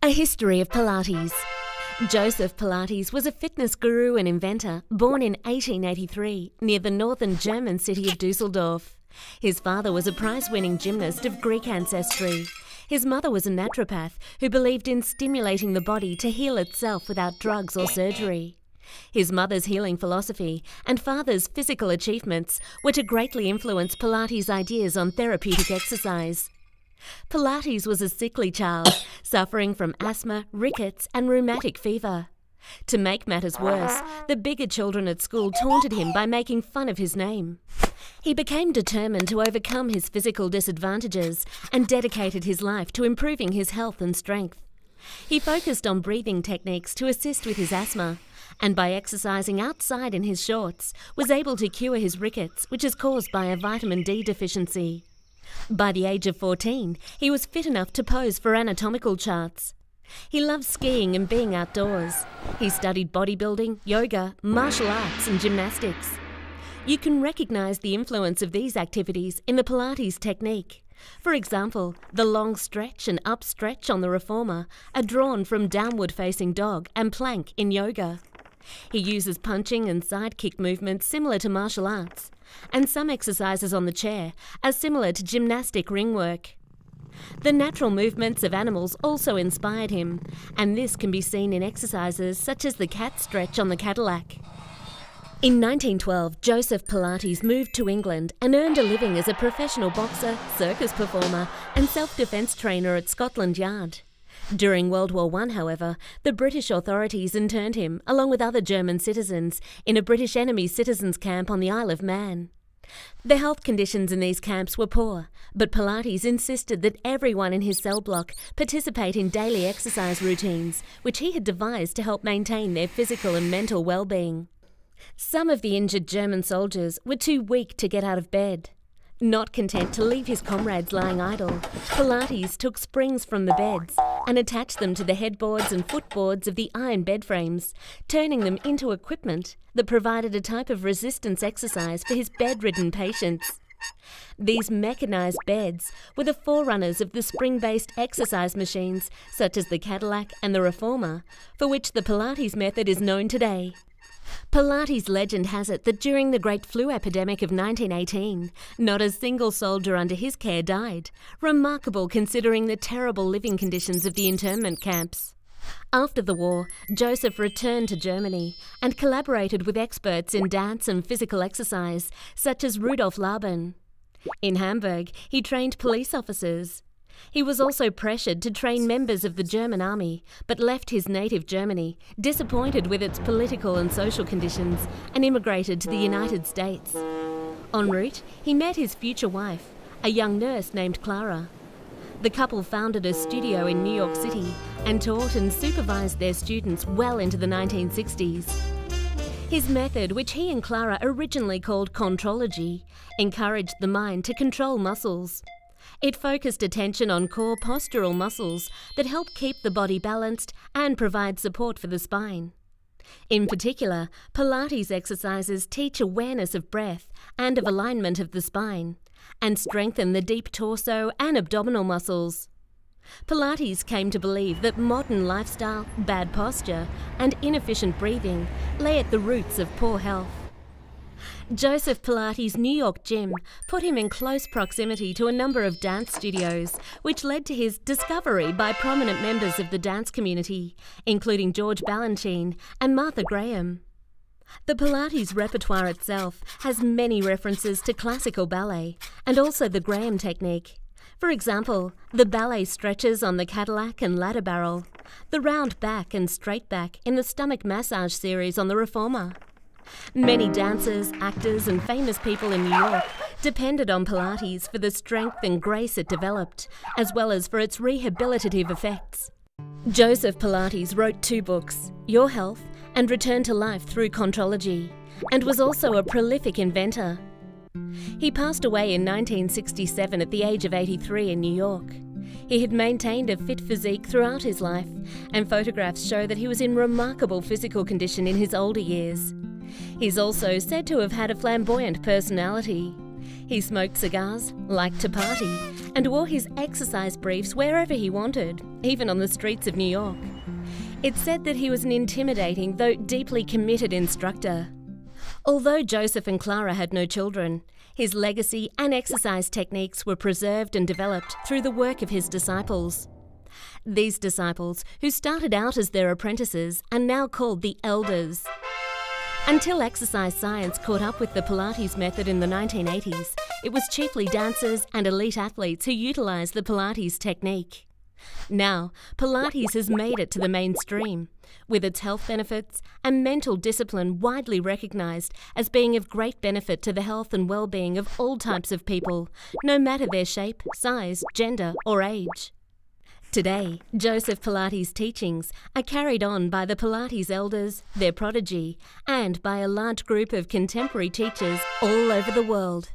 A history of Pilates. Joseph Pilates was a fitness guru and inventor born in 1883 near the northern German city of Dusseldorf. His father was a prize-winning gymnast of Greek ancestry. His mother was a naturopath who believed in stimulating the body to heal itself without drugs or surgery. His mother's healing philosophy and father's physical achievements were to greatly influence Pilates' ideas on therapeutic exercise. Pilates was a sickly child, suffering from asthma, rickets and rheumatic fever. To make matters worse, the bigger children at school taunted him by making fun of his name. He became determined to overcome his physical disadvantages and dedicated his life to improving his health and strength. He focused on breathing techniques to assist with his asthma, and by exercising outside in his shorts, was able to cure his rickets, which is caused by a vitamin D deficiency. By the age of 14, he was fit enough to pose for anatomical charts. He loved skiing and being outdoors. He studied bodybuilding, yoga, martial arts and gymnastics. You can recognize the influence of these activities in the Pilates technique. For example, the long stretch and up stretch on the reformer are drawn from downward facing dog and plank in yoga. He uses punching and side kick movements similar to martial arts, and some exercises on the chair are similar to gymnastic ring work. The natural movements of animals also inspired him, and this can be seen in exercises such as the cat stretch on the Cadillac. In 1912, Joseph Pilates moved to England and earned a living as a professional boxer, circus performer and self-defence trainer at Scotland Yard. During World War I, however, the British authorities interned him, along with other German citizens, in a British enemy citizens camp on the Isle of Man. The health conditions in these camps were poor, but Pilates insisted that everyone in his cell block participate in daily exercise routines, which he had devised to help maintain their physical and mental well-being. Some of the injured German soldiers were too weak to get out of bed. Not content to leave his comrades lying idle, Pilates took springs from the beds and attached them to the headboards and footboards of the iron bed frames, turning them into equipment that provided a type of resistance exercise for his bedridden patients. These mechanized beds were the forerunners of the spring-based exercise machines such as the Cadillac and the Reformer, for which the Pilates method is known today. Pilates legend has it that during the Great Flu epidemic of 1918, not a single soldier under his care died, remarkable considering the terrible living conditions of the internment camps. After the war, Joseph returned to Germany and collaborated with experts in dance and physical exercise, such as Rudolf Laban. In Hamburg, he trained police officers. He was also pressured to train members of the German army, but left his native Germany, disappointed with its political and social conditions, and immigrated to the United States. En route, he met his future wife, a young nurse named Clara. The couple founded a studio in New York City and taught and supervised their students well into the 1960s. His method, which he and Clara originally called contrology, encouraged the mind to control muscles. It focused attention on core postural muscles that help keep the body balanced and provide support for the spine. In particular, Pilates exercises teach awareness of breath and of alignment of the spine, and strengthen the deep torso and abdominal muscles. Pilates came to believe that modern lifestyle, bad posture, and inefficient breathing lay at the roots of poor health. Joseph Pilates' New York gym put him in close proximity to a number of dance studios, which led to his discovery by prominent members of the dance community, including George Balanchine and Martha Graham. The Pilates repertoire itself has many references to classical ballet and also the Graham technique. For example, the ballet stretches on the Cadillac and ladder barrel, the round back and straight back in the stomach massage series on the Reformer. Many dancers, actors and famous people in New York depended on Pilates for the strength and grace it developed, as well as for its rehabilitative effects. Joseph Pilates wrote 2 books, Your Health and Return to Life Through Contrology, and was also a prolific inventor. He passed away in 1967 at the age of 83 in New York. He had maintained a fit physique throughout his life, and photographs show that he was in remarkable physical condition in his older years. He's also said to have had a flamboyant personality. He smoked cigars, liked to party, and wore his exercise briefs wherever he wanted, even on the streets of New York. It's said that he was an intimidating, though deeply committed instructor. Although Joseph and Clara had no children, his legacy and exercise techniques were preserved and developed through the work of his disciples. These disciples, who started out as their apprentices, are now called the elders. Until exercise science caught up with the Pilates method in the 1980s, it was chiefly dancers and elite athletes who utilised the Pilates technique. Now, Pilates has made it to the mainstream, with its health benefits and mental discipline widely recognised as being of great benefit to the health and well-being of all types of people, no matter their shape, size, gender or age. Today, Joseph Pilates' teachings are carried on by the Pilates elders, their prodigy, and by a large group of contemporary teachers all over the world.